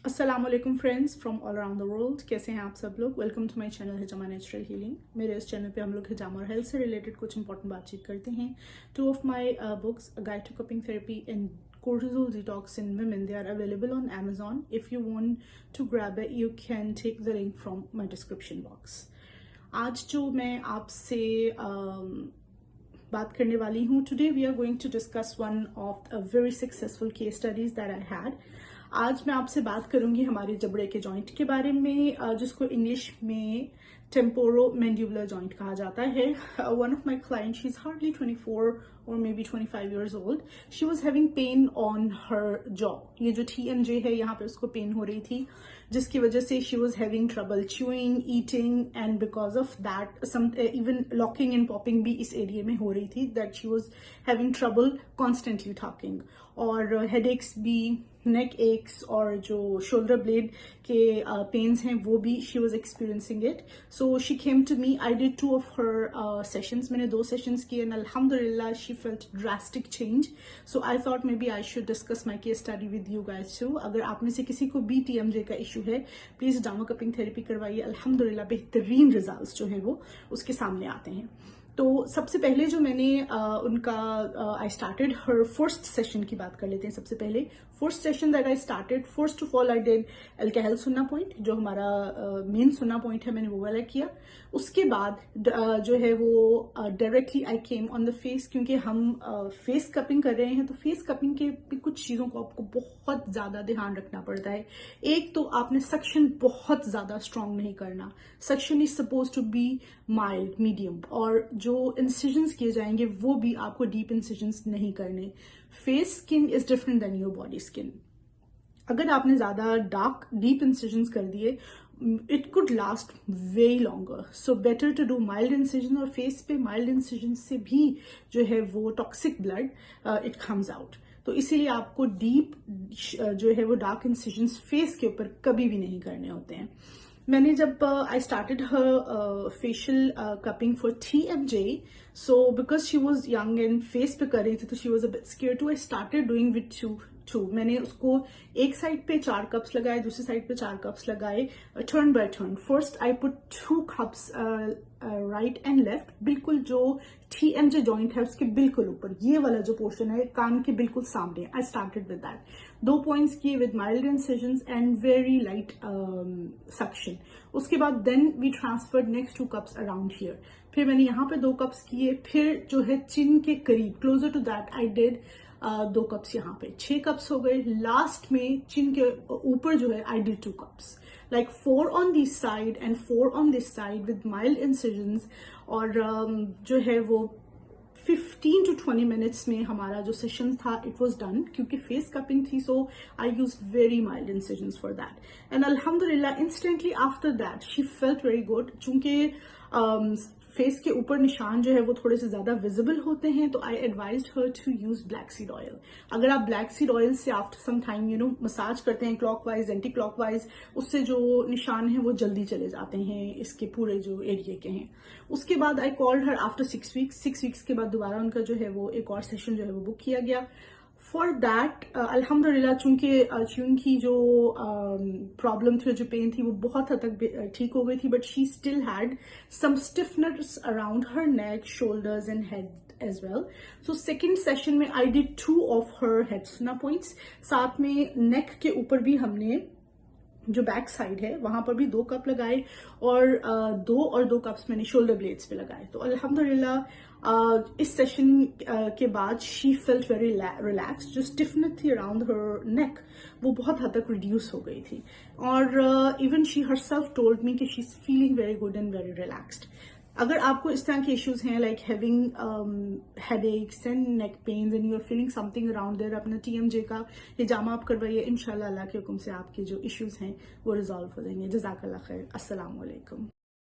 अस्सलाम वालेकुम friends from all around the world. कैसे हैं आप सब लोग। वेलकम टू माय चैनल हिजामा नेचुरल हीलिंग। मेरे इस चैनल पे हम लोग हिजामा और हेल्थ से रिलेटेड कुछ इंपॉर्टेंट बातचीत करते हैं। Two of my books, a guide to cupping therapy and cortisol detox in women, they are available on Amazon. If you want to grab it, you can take the link from my description box. आज जो मैं आपसे बात करने वाली हूँ, today we are going to discuss one of the very successful case studies that I had. आज मैं आपसे बात करूंगी हमारे जबड़े के जॉइंट के बारे में, जिसको इंग्लिश में टेम्पोरोमैंडिबुलर जॉइंट कहा जाता है। One of my client, she is hardly 24 or maybe 25 years old. She was having pain on her jaw. ये जो TMJ है, यहाँ पे उसको पेन हो रही थी, जिसकी वजह से she was having trouble chewing, eating, and because of that, some even locking and popping भी इस एरिया में हो रही थी, that she was having trouble constantly talking. और headaches भी, नेक एक्स और जो शोल्डर ब्लेड के पेन्स हैं वो भी she was experiencing it. So she came to me. I did 2 of her sessions. मैंने 2 सेशंस किए एंड अल्हम्दुलिल्लाह she felt drastic change. So I thought maybe I should discuss my case study with you guys too. अगर आप में से किसी को भी TMJ का इशू है, प्लीज डामा कपिंग थेरेपी करवाइए. अल्हम्दुलिल्लाह बेहतरीन रिजल्ट्स जो है वो उसके सामने आते हैं. तो सबसे पहले जो मैंने उनका आई स्टार्टेड हर फर्स्ट सेशन की बात कर लेते हैं. सबसे पहले first session that I started, first of all I did alcohol सुन्ना पॉइंट, जो हमारा मेन सुन्ना पॉइंट है, मैंने वो वाला किया. उसके बाद जो है वो directly I came on the face, क्योंकि हम फेस कपिंग कर रहे हैं. तो फेस कपिंग के भी कुछ चीजों को आपको बहुत ज्यादा ध्यान रखना पड़ता है. एक तो आपने सक्शन बहुत ज्यादा स्ट्रांग नहीं करना. Suction is suppose to be mild, medium, और जो इंसिजन्स किए जाएंगे वो भी आपको डीप इंसिजन्स नहीं करने. Face skin is different than your body skin. अगर आपने ज्यादा डार्क डीप इंसिजन्स कर दिए, it could last very longer. So better to do mild incision. और फेस पे माइल्ड इंसिजन से भी जो है वो toxic blood it comes out. तो इसीलिए आपको डीप जो है वो डार्क इंसिजन्स फेस के ऊपर कभी भी नहीं करने होते हैं. मैंने जब I started her facial cupping for TMJ, so because she was young and face पे कर रही थी, तो she was a bit scared too. I started doing with two. मैंने उसको एक साइड पे 4 कप्स लगाए, दूसरी साइड पे 4 कप्स लगाए, turn by turn. First I put 2 cups right and left, बिल्कुल जो TMJ जॉइंट है उसके बिल्कुल ऊपर, ये वाला जो पोर्शन है कान के बिल्कुल सामने. I started with that. 2 points किए with mild incisions and very light suction. उसके बाद then we transferred next 2 cups around here. फिर मैंने यहाँ पे 2 कप्स किए. फिर जो है चिन के करीब, closer to that, I did 2 cups. यहाँ पे 6 कप्स हो गए. लास्ट में चिन के ऊपर जो है आई did 2 cups, like 4 on this side and 4 on this side with mild incisions. और जो है वो 15 to 20 minutes में हमारा जो सेशन था इट वॉज डन. क्योंकि फेस कपिंग थी, so I use very mild incisions for that. And अल्हम्दुलिल्लाह instantly after that she felt very good. चूंकि फेस के ऊपर निशान जो है वो थोड़े से ज्यादा विजिबल होते हैं, तो I advised her to use black seed oil. अगर आप ब्लैक सीड ऑयल से आफ्टर सम टाइम मसाज करते हैं क्लॉकवाइज एंटी क्लॉकवाइज, उससे जो निशान है वो जल्दी चले जाते हैं इसके पूरे जो एरिया के हैं. उसके बाद I called her after 6 weeks. 6 weeks के बाद दोबारा उनका जो है वो एक और सेशन जो है वो बुक किया गया. फॉर दैट अल्हम्दुलिल्लाह, चूंकि जो प्रॉब्लम थी, जो पेन थी, वो बहुत हद तक ठीक हो गई थी, but she still had some stiffness around her neck, shoulders and head as well. So second session में I did 2 of her head सुना पॉइंट्स. साथ में नेक के ऊपर भी हमने जो बैक साइड है वहां पर भी 2 कप लगाए, और 2 कप्स मैंने शोल्डर ब्लेड्स पे लगाए. तो अल्हम्दुलिल्लाह इस सेशन के बाद शी फेल्ट वेरी रिलैक्स्ड. जो स्टिफनेस थी अराउंड हर नेक वो बहुत हद तक रिड्यूस हो गई थी. और even she herself told me कि she is feeling very good and very relaxed. अगर आपको इस तरह के इश्यूज हैं, like having headaches and neck pains and you are feeling something around there, अपना TMJ का हिजामा आप करवाइए. इंशाल्लाह अल्लाह के हुक्म से आपके जो इश्यूज हैं वो रिजॉल्व हो जाएंगे. जज़ाकल्लाह खैर. अस्सलाम वालेकुम.